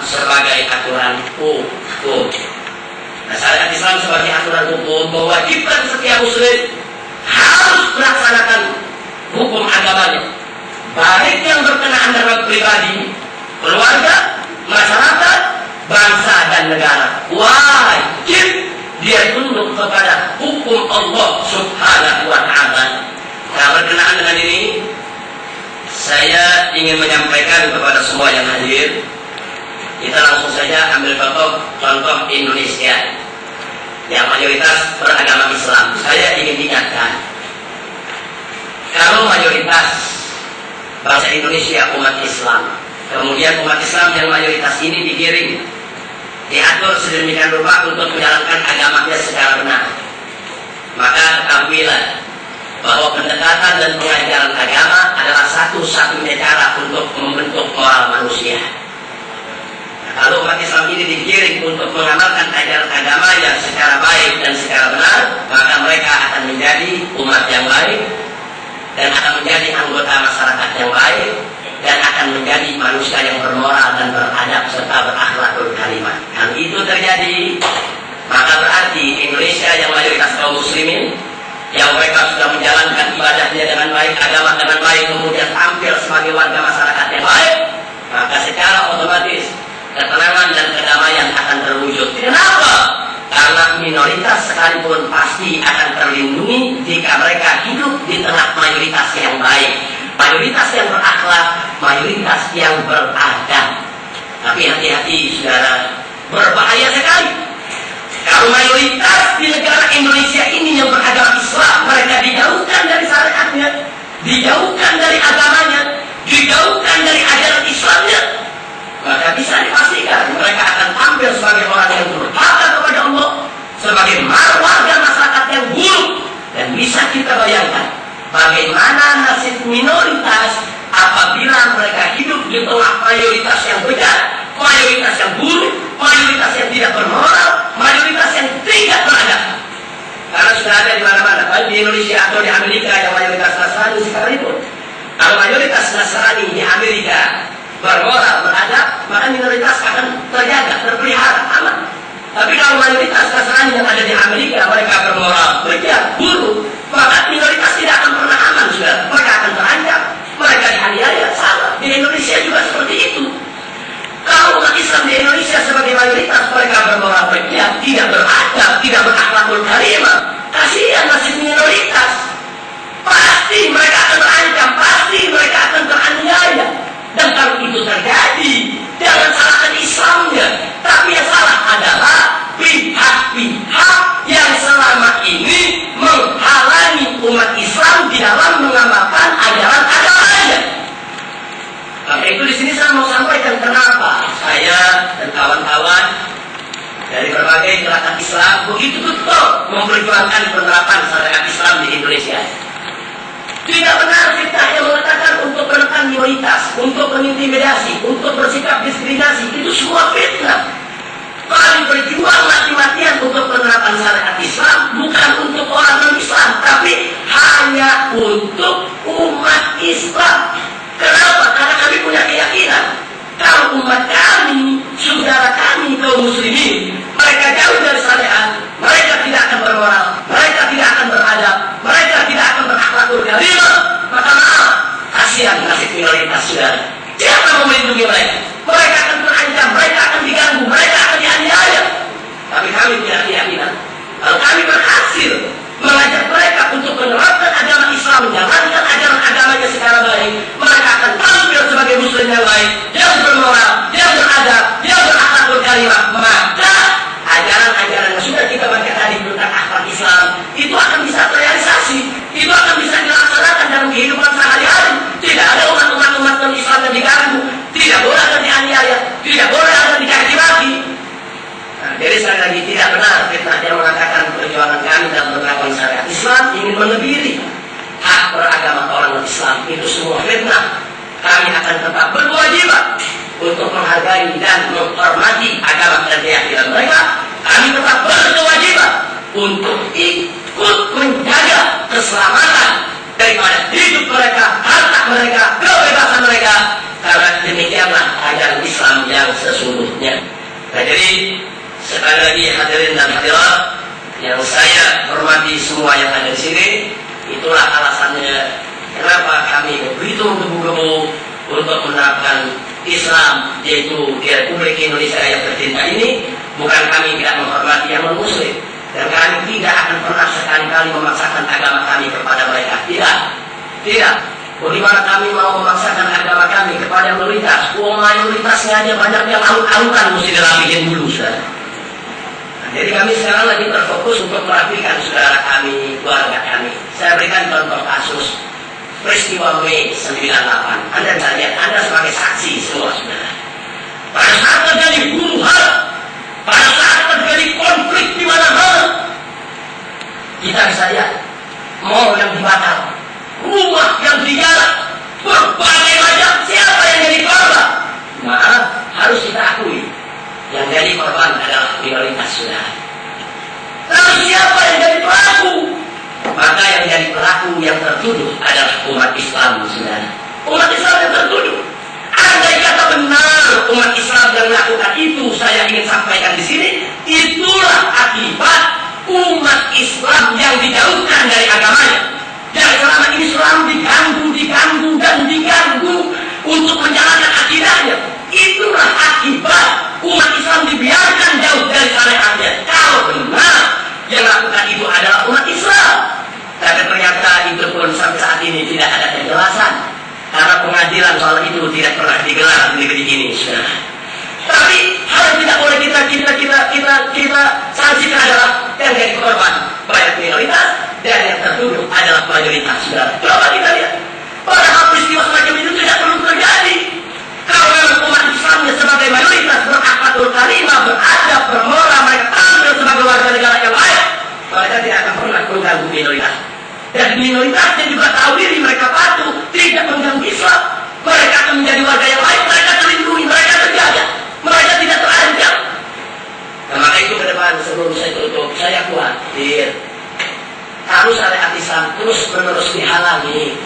sebagai aturan hukum. Nah, syariat Islam sebagai aturan hukum mewajibkan setiap muslim harus melaksanakan hukum agamanya, baik yang berkenaan dengan pribadi, keluarga, masyarakat, bangsa dan negara. Wajib dia tunduk kepada hukum Allah Subhanahu wa Ta'ala. Nah, berkenaan dengan ini, saya ingin menyampaikan kepada semua yang hadir. Kita langsung saja ambil contoh Indonesia yang mayoritas beragama Islam. Saya ingin ingatkan, kalau mayoritas bangsa Indonesia umat Islam, kemudian umat Islam yang mayoritas ini digiring, diatur sedemikian rupa untuk menjalankan agamanya secara benar, maka ketahuilah bahwa pendekatan dan pengajaran agama adalah satu-satunya cara untuk membentuk moral manusia. Nah, kalau umat Islam ini digiring untuk mengamalkan ajaran agama yang secara baik dan secara benar, maka mereka akan menjadi umat yang baik dan akan menjadi anggota masyarakat yang baik dan akan menjadi manusia yang bermoral dan beradab serta berakhlakul karimah. Kalau itu terjadi, maka berarti Indonesia yang mayoritas kaum muslimin, yang mereka sudah menjalankan ibadahnya dengan baik, agama dengan baik, kemudian tampil sebagai warga masyarakat yang baik, maka secara otomatis ketenangan dan kedamaian akan terwujud. Kenapa? Karena minoritas sekalipun pasti akan terlindungi jika mereka hidup di tengah mayoritas yang baik, mayoritas yang berakhlak, mayoritas yang beradab. Tapi hati-hati saudara, berbahaya sekali kalau mayoritas di negara Indonesia ini yang beragama Islam, mereka dijauhkan dari syariatnya, dijauhkan dari agamanya, dijauhkan dari ajaran Islamnya, maka bisa dipastikan mereka akan tampil sebagai orang yang durhaka kepada Allah, sebagai warga masyarakat yang buruk. Dan bisa kita bayangkan bagaimana nasib minoritas apabila mereka hidup di tengah mayoritas yang bejat, mayoritas yang buruk, mayoritas yang tidak bermoral, mayoritas yang tidak beradab. Karena sudah ada di mana-mana, baik di Indonesia atau di Amerika yang mayoritas Nasrani sekalipun. Kalau mayoritas Nasrani di Amerika bermoral, beradab, maka minoritas akan terjaga, terpelihara, aman. Tapi kalau mayoritas Nasrani yang ada di Amerika mereka bermoral, bejat, buruk, maka minoritas tidak akan pernah aman, sudah. Mereka akan terancam, mereka dianiaya. Salah. Di Indonesia juga seperti itu. Kalau umat Islam di Indonesia sebagai mayoritas mereka bermoral bejat, tidak beradab, tidak berakhlakul karimah, kasihan nasib minoritas. Pasti mereka akan terancam, pasti mereka akan teraniaya. Dan kalau itu terjadi, jangan salahkan Islamnya, tapi yang salah adalah pihak-pihak yang selama ini menghalangi umat Islam di dalam mengamalkan ajaran agamanya. Maka itu di sini saya mau sampaikan kenapa saya dan kawan-kawan dari berbagai gerakan Islam begitu betul memperjuangkan penerapan syariat Islam di Indonesia. Tidak benar fitnah yang mengatakan untuk menekan minoritas, untuk mengintimidasi, untuk bersikap diskriminasi, itu semua fitnah. Kami berjuang mati-matian untuk penerapan syariat Islam, bukan untuk orang non-Islam, tapi hanya untuk umat Islam. Kenapa? Karena kami punya keyakinan kalau umat kami, saudara kami kaum muslimin, mereka jauh dari syariat, mereka tidak akan bermoral, mereka tidak akan beradab, mereka tidak akan berakhlakul karimah, maka maaf, kasihan nasib minoritas saudara. Siapa yang melindungi mereka? Mereka akan terancam, mereka akan diganggu, mereka akan dianiaya. Tapi kami punya keyakinan kalau kami berhasil mengajak mereka untuk menerapkan agama Islam, menjalankan ajaran agamanya secara baik, mereka akan tampil sebagai muslim yang baik, yang bermoral, yang beradab, yang berakhlakul karimah. Maka ajaran-ajaran yang sudah kita baca tadi tentang akhlak Islam itu akan bisa terrealisasi, itu akan bisa dilaksanakan dalam kehidupan sehari-hari. Tidak ada umat-umat non-Islam yang diganggu, tidak boleh ada dianiaya, tidak boleh ada dicaci maki. Jadi sekali lagi tidak benar fitnah yang mengatakan perjuangan kami dalam menerapkan syariat Islam ingin mengebiri hak beragama orang Islam. Itu semua fitnah. Kami akan tetap berkewajiban untuk menghargai dan menghormati agama dan keyakinan mereka. Kami tetap berkewajiban untuk ikut menjaga keselamatan daripada hidup mereka, harta mereka, kebebasan mereka. Karena demikianlah ajaran Islam yang yang sesungguhnya. Nah, jadi sekali lagi hadirin dan hadirat yang saya hormati semua yang ada di sini, itulah alasannya kenapa kami begitu menggebu-gebu untuk menerapkan Islam, yaitu di Republik Indonesia yang tercinta ini. Bukan kami tidak menghormati yang non-muslim, dan kami tidak akan pernah sekali-kali memaksakan agama kami kepada mereka. Tidak. Bagaimana kami mau memaksakan agama kami kepada mayoritas? Mayoritasnya aja banyak yang alut-alutan, mesti dirapihin dulu, saudara. Jadi kami sekarang lagi terfokus untuk merapikan saudara kami, keluarga kami. Saya berikan contoh kasus peristiwa Mei 98. Anda bisa lihat, Anda sebagai saksi semua, saudara. Pada saat terjadi bunuhan, pada saat terjadi konflik di mana-mana, kita bisa lihat mall yang dibakar, rumah yang digarap, berbagai macam. Siapa yang jadi korban? Maaf, harus kita akui, yang jadi korban adalah minoritas, saudara. Lalu siapa yang jadi pelaku? Maka yang jadi pelaku, yang tertuduh adalah umat Islam, saudara. Umat Islam yang tertuduh. Andai kata benar umat Islam yang melakukan itu, saya ingin sampaikan di sini, itulah akibat umat Islam yang dijauhkan dari agamanya, yang selama ini selalu diganggu untuk menjalankan akidahnya. Itulah akibat umat Islam dibiarkan jauh dari syariatnya. Kalau benar yang melakukan itu adalah umat Islam, tapi ternyata itu pun sampai saat ini tidak ada kejelasan, karena pengadilan soal itu tidak pernah digelar di negeri ini, saudara. Tapi hal yang tidak boleh kita saksikan adalah yang jadi korban banyak minoritas dan yang tertuduh adalah mayoritas, saudara. Coba kita lihat, padahal peristiwa semacam itu tidak perlu terjadi. Kalau memang umat Islamnya sebagai mayoritas berakhlakul karimah, beradab, bermoral, mereka tampil sebagai warga negara yang baik, mereka tidak akan pernah mengganggu minoritas. Dan minoritasnya juga tahu diri, mereka patuh, tidak mengganggu Islam. Mereka akan menjadi warga yang baik, mereka terlindungi, mereka terjaga, mereka tidak terancam. Nah, maka itu ke depan sebelum saya tutup, saya khawatir harus syariat Islam terus-menerus dihalangi.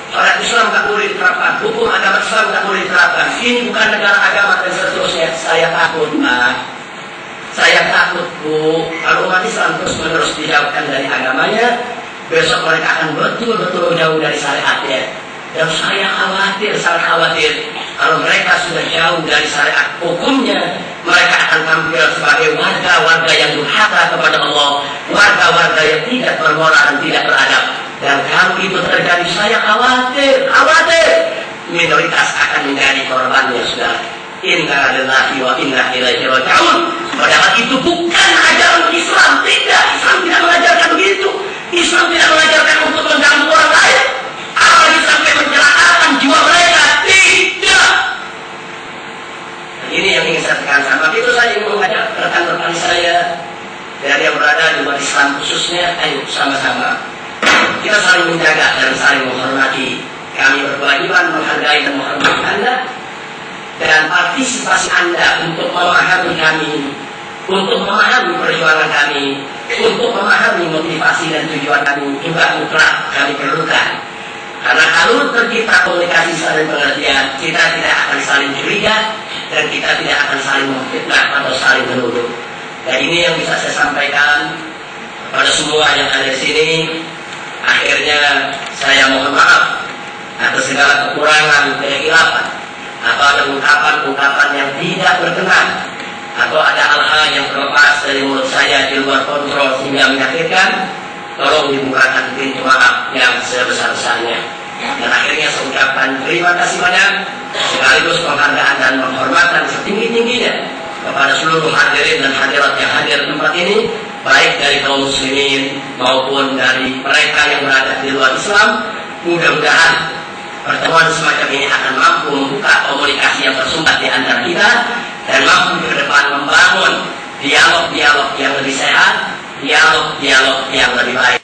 Syariat Islam tak boleh diterapkan, hukum agama Islam tak boleh diterapkan. Ini bukan negara agama dan seterusnya. Saya takut, Pak. Saya takut, Bu, kalau umat Islam terus-menerus dijauhkan dari agamanya, besok mereka akan betul-betul jauh dari syariatnya. Dan saya khawatir, sangat khawatir, kalau mereka sudah jauh dari syariat hukumnya, mereka akan tampil sebagai warga-warga yang durhaka kepada Allah, warga-warga yang tidak bermoral dan tidak beradab. Dan kalau itu terjadi, saya khawatir, minoritas akan menjadi korbannya, saudara. Inna lillahi wa inna ilaihi raji'un. Padahal itu bukan ajaran Islam. Tidak, Islam tidak mengajarkan begitu. Islam tidak mengajarkan untuk mengganggu orang lain, apalagi sampai mencelakakan jiwa mereka. Tidak. Nah, ini yang ingin saya tekankan. Maka itu saya ingin mengajak rekan-rekan saya dari yang berada di umat Islam khususnya, ayo sama-sama kita saling menjaga dan saling menghormati. Kami berkewajiban menghargai dan menghormati Anda, dan partisipasi Anda untuk memahami kami, untuk memahami perjuangan kami, untuk memahami motivasi dan tujuan kami juga mutlak kami perlukan. Karena kalau tercipta komunikasi saling pengertian, kita tidak akan saling curiga dan kita tidak akan saling memfitnah atau saling menuduh. Dan ini yang bisa saya sampaikan kepada semua yang ada di sini. Akhirnya saya mohon maaf atas segala kekurangan, kekhilafan, atau ada ungkapan-ungkapan yang tidak berkenan, atau ada hal-hal yang terlepas dari mulut saya di luar kontrol sehingga menyakitkan. Tolong dibukakan pintu maaf yang sebesar-besarnya. Dan akhirnya saya ucapkan terima kasih banyak, sekaligus penghargaan dan penghormatan setinggi-tingginya kepada seluruh hadirin dan hadirat yang hadir di tempat ini, baik dari kaum muslimin maupun dari mereka yang berada di luar Islam. Mudah-mudahan pertemuan semacam ini akan mampu membuka komunikasi yang tersumbat di antara kita, dan mampu ke depan membangun dialog-dialog yang lebih sehat, dialog-dialog yang lebih baik.